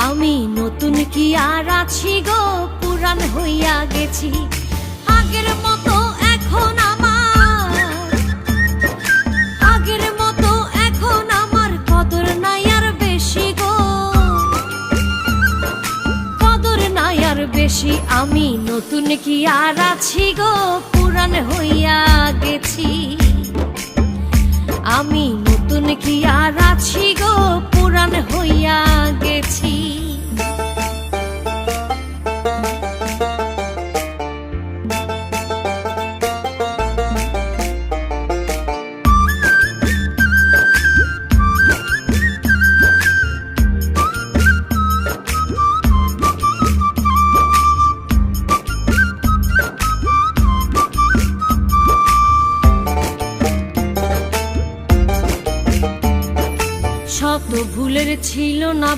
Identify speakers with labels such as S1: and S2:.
S1: আমি নতুন কি আর আছি গো, পুরান হইয়া গেছি। আগের মতো এখন আগের মতো এখন আমার কদর নাই আর বেশি গো, কদর নাই আর বেশি। আমি নতুন কি আর আছি গো, পুরান হইয়া গেছি। আমি নতুন কি আর আছি গো, পুরান হইয়া গেছি। শত ভুলের ছিল না